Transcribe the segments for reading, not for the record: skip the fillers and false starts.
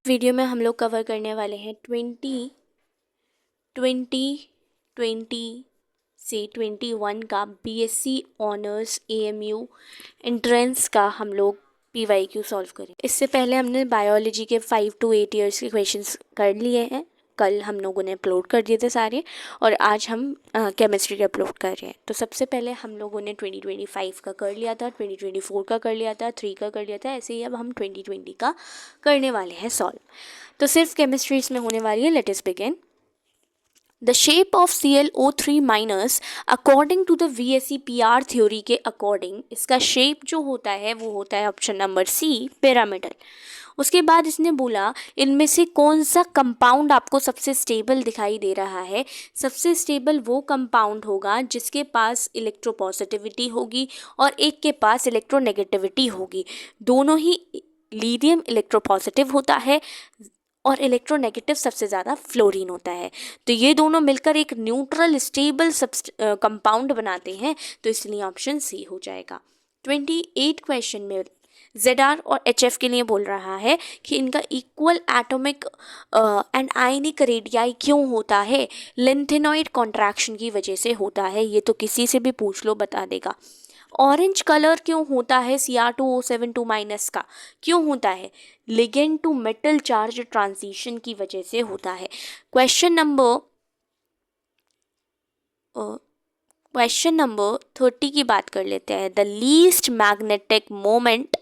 Video में हम लोग कवर करने वाले हैं 2020 से 21 का बीएससी ऑनर्स एएमयू एंट्रेंस का हम लोग पीवाईक्यू सॉल्व करें। इससे पहले हमने बायोलॉजी के 5 to 8 ईयर्स के क्वेश्चंस कर लिए हैं। कल हम लोगों ने अपलोड कर दिए थे सारे, और आज हम केमिस्ट्री के अपलोड कर रहे हैं। तो सबसे पहले हम लोगों ने 2025 का कर लिया था, 2024 का कर लिया था, 3 का कर लिया था। ऐसे ही अब हम 2020 का करने वाले हैं सॉल्व। तो सिर्फ केमिस्ट्री इसमें होने वाली है। Let us begin. The shape of ClO3 minus according to the VSEPR theory के अकॉर्डिंग इसका शेप जो होता है वो होता है ऑप्शन नंबर सी, पिरामिडल। उसके बाद इसने बोला इनमें से कौन सा कंपाउंड आपको सबसे स्टेबल दिखाई दे रहा है। सबसे स्टेबल वो कंपाउंड होगा जिसके पास इलेक्ट्रोपॉजिटिविटी होगी और एक के पास इलेक्ट्रोनेगेटिविटी होगी। दोनों ही लिथियम इलेक्ट्रोपॉजिटिव होता है और इलेक्ट्रोनेगेटिव सबसे ज़्यादा फ्लोरीन होता है। तो ये दोनों मिलकर एक न्यूट्रल स्टेबल कंपाउंड बनाते हैं, तो इसलिए ऑप्शन सी हो जाएगा। 28 क्वेश्चन में ZR और HF के लिए बोल रहा है कि इनका equal atomic and ionic radii क्यों होता है। लेंथेनॉइड कॉन्ट्रैक्शन की वजह से होता है। ये तो किसी से भी पूछ लो बता देगा। ऑरेंज कलर क्यों होता है Cr2O72 माइनस का, क्यों होता है? Ligand to metal charge transition की वजह से होता है। क्वेश्चन नंबर 30 की बात कर लेते हैं। The least magnetic moment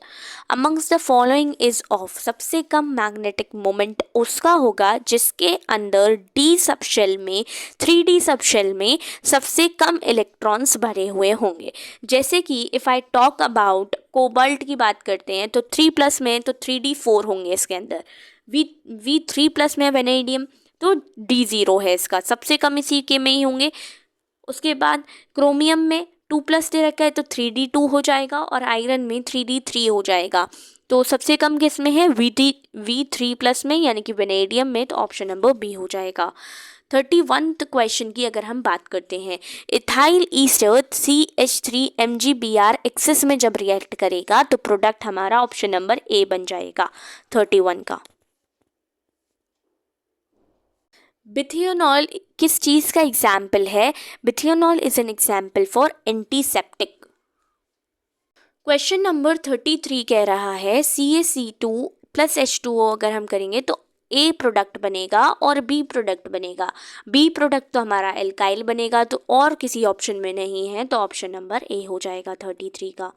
amongst the following is of. सबसे कम मैग्नेटिक मोमेंट उसका होगा जिसके अंदर डी सबशेल में 3D सबशेल में सबसे कम इलेक्ट्रॉन्स भरे हुए होंगे। जैसे कि if I talk about cobalt की बात करते हैं तो 3+ में तो 3D4 होंगे इसके अंदर। V3+ में वेनेडियम तो D0 है इसका, सबसे कम इसी के में ही होंगे। उसके बाद क्रोमियम में 2+ दे रखा है तो 3D2 हो जाएगा, और आयरन में 3D3 हो जाएगा। तो सबसे कम किस में है? V3+ में, यानी कि वेनेडियम में। तो ऑप्शन नंबर बी हो जाएगा। 31th क्वेश्चन की अगर हम बात करते हैं, ethyl Easter CH3 MgBr access में जब रिएक्ट करेगा तो प्रोडक्ट हमारा ऑप्शन नंबर ए बन जाएगा 31 का। बिथियोनॉल किस चीज़ का एग्जाम्पल है? Bithionol is an example for antiseptic. Question number 33 कह रहा है CaC2 + H2O अगर हम करेंगे तो ए प्रोडक्ट बनेगा और बी प्रोडक्ट बनेगा। बी प्रोडक्ट तो हमारा एल्काइल बनेगा, तो और किसी ऑप्शन में नहीं है, तो ऑप्शन नंबर ए हो जाएगा 33 का।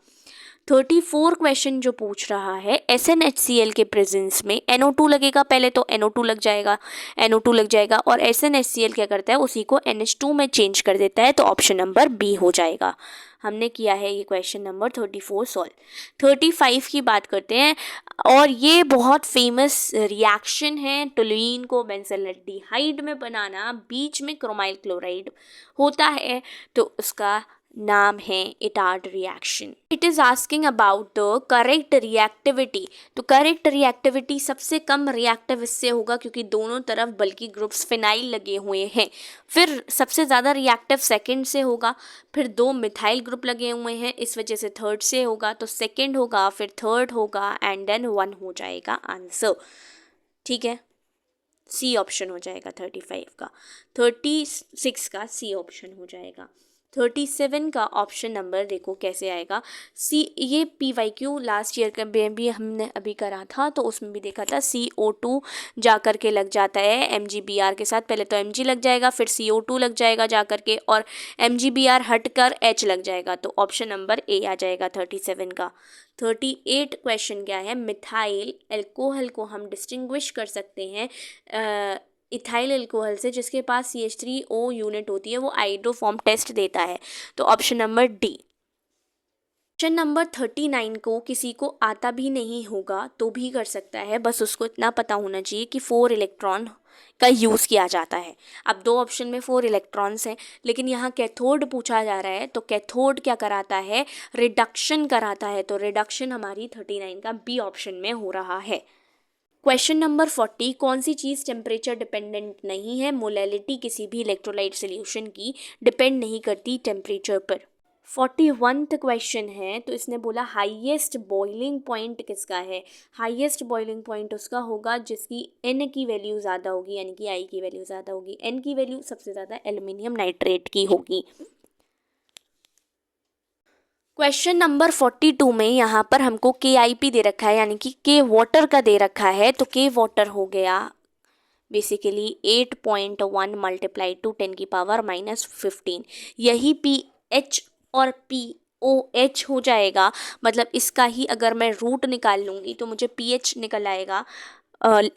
34 क्वेश्चन जो पूछ रहा है SnHCl के प्रेजेंस में NO2 लगेगा। पहले तो NO2 लग जाएगा और SnHCl क्या करता है, उसी को NH2 में चेंज कर देता है, तो ऑप्शन नंबर बी हो जाएगा। हमने किया है ये क्वेश्चन नंबर 34 सॉल्व। 35 की बात करते हैं, और ये बहुत फेमस रिएक्शन है। टोलुइन को बेंजल्डिहाइड में बनाना, बीच में क्रोमाइल क्लोराइड होता है, तो उसका नाम है Etard reaction. It is asking about the correct reactivity. तो करेक्ट रिएक्टिविटी सबसे कम रिएक्टिव इससे होगा क्योंकि दोनों तरफ बल्कि ग्रुप्स फिनाइल लगे हुए हैं। फिर सबसे ज़्यादा रिएक्टिव सेकंड से होगा, फिर 2 मिथाइल ग्रुप लगे हुए हैं, इस वजह से थर्ड से होगा, तो सेकंड होगा, फिर थर्ड होगा, एंड देन 1 हो जाएगा आंसर। ठीक है, सी ऑप्शन हो जाएगा 35 का। 36 का सी ऑप्शन हो जाएगा। 37 का ऑप्शन नंबर देखो कैसे आएगा। सी, ये PYQ लास्ट ईयर का भी हमने अभी करा था, तो उसमें भी देखा था CO2 जा कर के लग जाता है MgBr के साथ। पहले तो Mg लग जाएगा, फिर CO2 लग जाएगा जा कर के, और MgBr हट कर H लग जाएगा, तो ऑप्शन नंबर ए आ जाएगा 37 का। 38 क्वेश्चन क्या है? मिथाइल एल्कोहल को हम डिस्टिंग्विश कर सकते हैं इथाइल एल्कोहल से जिसके पास CH3O यूनिट होती है, वो हाइड्रोफॉर्म टेस्ट देता है, तो option number D. Question number 39 को किसी को आता भी नहीं होगा तो भी कर सकता है, बस उसको इतना पता होना चाहिए कि 4 इलेक्ट्रॉन का यूज़ किया जाता है। अब 2 ऑप्शन में 4 इलेक्ट्रॉन्स हैं, लेकिन यहाँ कैथोड पूछा जा रहा है, तो कैथोड क्या कराता है? रिडक्शन कराता है, तो रिडक्शन हमारी 39 का बी ऑप्शन में हो रहा है। क्वेश्चन नंबर 40, कौन सी चीज़ टेम्परेचर डिपेंडेंट नहीं है? मोलैलिटी किसी भी इलेक्ट्रोलाइट सोल्यूशन की डिपेंड नहीं करती टेम्परेचर पर। 41th क्वेश्चन है, तो इसने बोला हाईएस्ट बॉइलिंग पॉइंट किसका है। हाईएस्ट बॉइलिंग पॉइंट उसका होगा जिसकी n की वैल्यू ज़्यादा होगी, यानी कि I की वैल्यू ज़्यादा होगी। n की वैल्यू सबसे ज़्यादा एल्युमिनियम नाइट्रेट की होगी। क्वेश्चन नंबर 42 में यहाँ पर हमको KIP दे रखा है, यानी कि K वाटर का दे रखा है। तो K वाटर हो गया बेसिकली 8.1 मल्टीप्लाई टू 10⁻⁻15। यही pH और POH हो जाएगा। मतलब इसका ही अगर मैं रूट निकाल लूँगी तो मुझे pH निकल आएगा,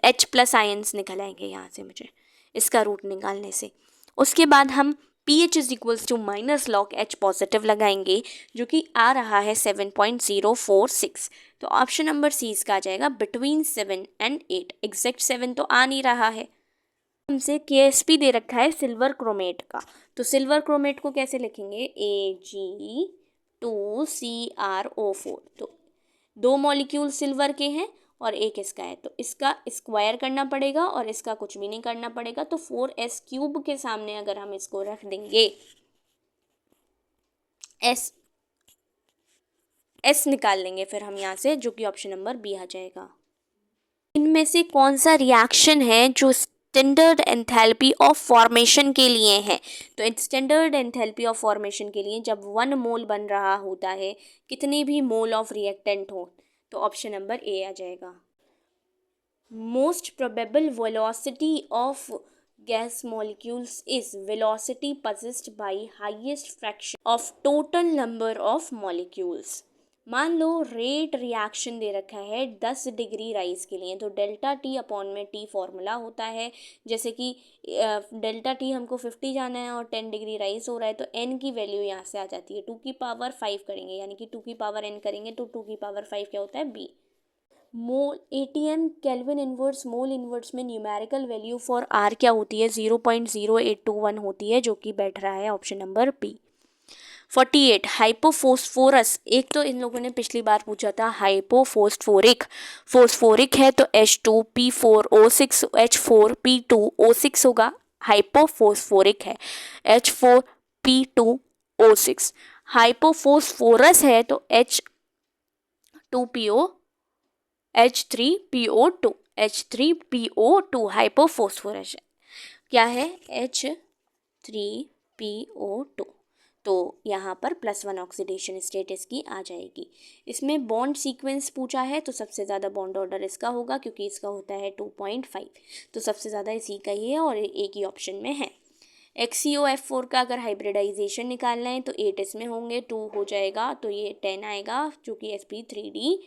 H+ आयंस निकल आएंगे यहाँ से मुझे इसका रूट निकालने से। उसके बाद हम pH is equals to minus log H positive लगाएंगे, जो कि आ रहा है 7.046। तो ऑप्शन नंबर सी इसका आ जाएगा बिटवीन 7 एंड 8। एग्जैक्ट 7 तो आ नहीं रहा है। हमसे KSP दे रखा है सिल्वर क्रोमेट का। तो सिल्वर क्रोमेट को कैसे लिखेंगे, Ag2CrO4। तो 2 मॉलिक्यूल सिल्वर के हैं और एक इसका है, तो इसका स्क्वायर करना पड़ेगा और इसका कुछ भी नहीं करना पड़ेगा। तो 4s³ के सामने अगर हम इसको रख देंगे, s निकाल लेंगे फिर हम यहाँ से, जो कि ऑप्शन नंबर बी आ जाएगा। इनमें से कौन सा रिएक्शन है जो स्टैंडर्ड एंथैल्पी ऑफ फॉर्मेशन के लिए है। तो स्टैंडर्ड एंथैल्पी ऑफ फॉर्मेशन के लिए जब 1 मोल बन रहा होता है, कितने भी मोल ऑफ रिएक्टेंट हो, तो ऑप्शन नंबर ए आ जाएगा। Most probable velocity of gas molecules is velocity possessed bye highest fraction of total number of molecules. मान लो रेट रिएक्शन दे रखा है 10 डिग्री राइज के लिए, तो डेल्टा टी अपॉन में टी फॉर्मूला होता है। जैसे कि डेल्टा टी हमको 50 जाना है और 10 डिग्री राइज हो रहा है, तो एन की वैल्यू यहाँ से आ जाती है 2⁵ करेंगे, यानी कि 2⁵n करेंगे तो 2⁵ क्या होता है, बी। मोल ATM kelvin inverse mole inverse में न्यूमेरिकल वैल्यू फॉर आर क्या होती है, 0.0821 होती है, जो कि बैठ रहा है ऑप्शन नंबर बी। 48 हाइपोफोस्फोरस। एक तो इन लोगों ने पिछली बार पूछा था हाइपोफोस्फोरिक। फोस्फोरिक है तो H2P4O6 H4P2O6 होगा। हाइपोफोस्फोरिक है H4P2O6। हाइपोफोस्फोरस है तो H3PO2 हाइपोफोस्फोरस क्या है, H3PO2। तो यहाँ पर +1 ऑक्सीडेशन स्टेट इसकी आ जाएगी। इसमें बॉन्ड सीक्वेंस पूछा है, तो सबसे ज़्यादा बॉन्ड ऑर्डर इसका होगा क्योंकि इसका होता है 2.5, तो सबसे ज़्यादा इसी का ही है और एक ही ऑप्शन में है। XCOF4 का अगर हाइब्रिडाइजेशन निकालना है तो 8 इसमें होंगे, 2 हो जाएगा तो ये 10 आएगा, जो कि sp3d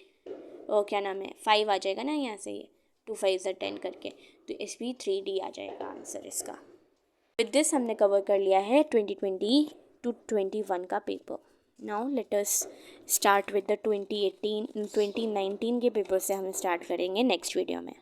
क्या नाम है 5 आ जाएगा ना, यहाँ से ये 2 5 10 करके, तो sp3d आ जाएगा आंसर इसका। विद दिस हमने कवर कर लिया है 2020 to 21 का paper. Now let us start with the 2019 के पेपर से हम स्टार्ट करेंगे नेक्स्ट वीडियो में।